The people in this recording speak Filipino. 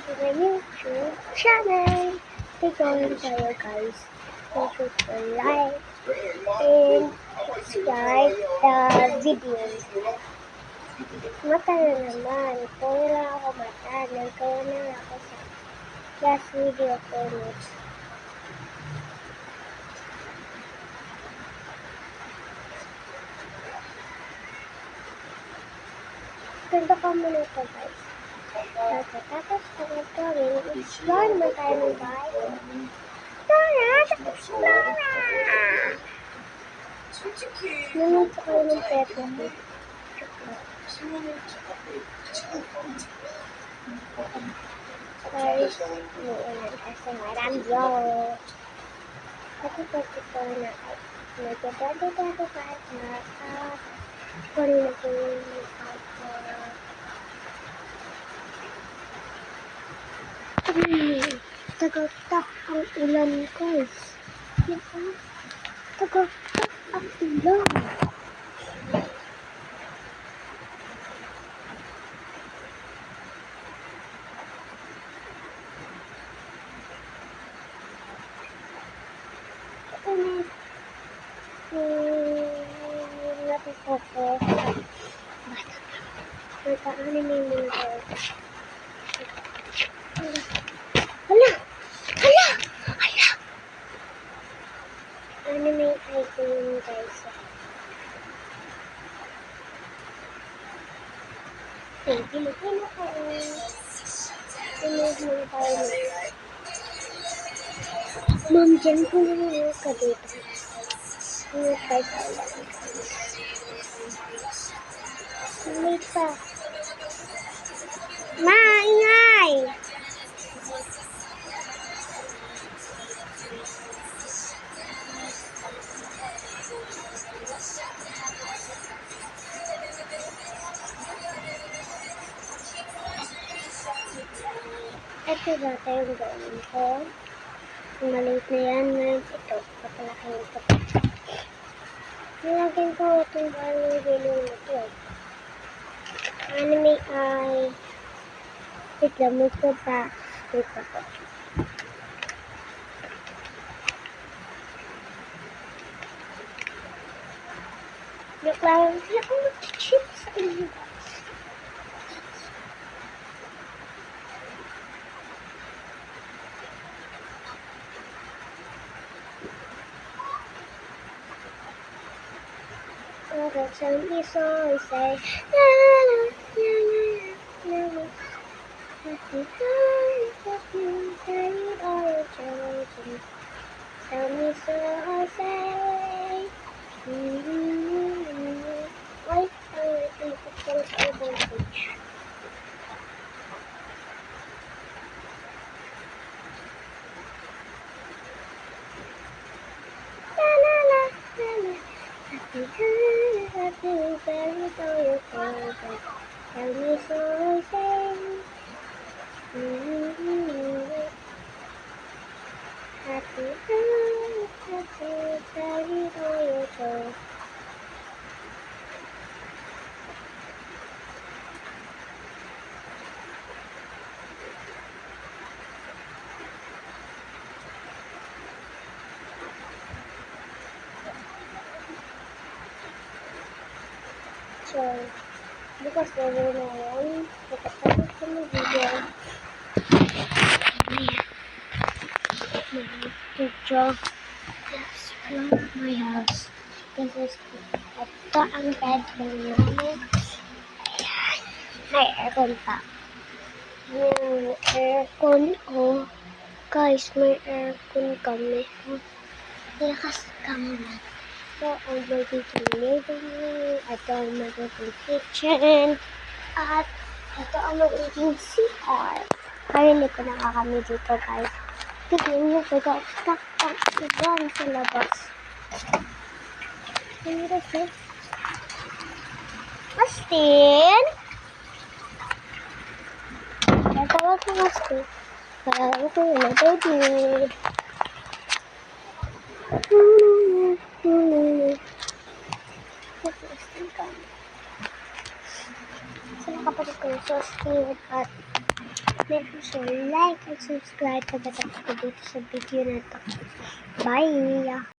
to my YouTube channel. Tignan tayo guys. Make sure to like and subscribe the video. Mata na naman. Kung wala ako mata, nagkawa na ako sa last video ko next. Ganda ka muna ito guys. Tapos ang gawin, explore naman tayo ng bahay. Dora! Namito kayo ng pet mo. Guys, muulan kasi marambyo. Kasi ko na ay nagdadado-dado kahit na kung naging tagaktak ang ulan guys. Tagaktak ang ulan. Napipoko. Nagka-anime muna tayo. Hala! Anime icon guys. Pilipino ko. Pinag muna tayo. Ma'am, dyan ko na ka dito. Pinag-try tayo. May pa. Maingay! Ito dati yung gawin ko. Maliit na yan. Ito. Kapalaki nito. Nilagyan ko itong parang bilong na ito. Anime ay itlamo ko pa. Ito ko. Look lang. Hindi ako mag-chip sa inyo. Somebody so say la la la la la la. Happy birthday, all your children. Tell me so I say. Wait, I think it's going to voltage. La la la la la. Happy birthday, all your children. Tell me so I say. Happy birthday, all your children. So, bukas na rin na yun. Pagkatapos ko ng video. My picture. That's from my house. This is ito ang bedroom namin. Ayan. May aircon pa. Yung aircon ko. Guys, may aircon kami. Lakas kami na. So, ang magiging living room. Ito ang magiging kitchen. At ito ang magiging CR. Kaya hindi ko nakakami dito guys. Tignan nyo, tagaktak ang ulan sa labas. Can you see? Astin? Natawag ko Astin. Parang ko yun na baby. Sila kapatid ko yung sauce at Make sure like and subscribe. Pagkatapos ko dito sa video na to. Bye!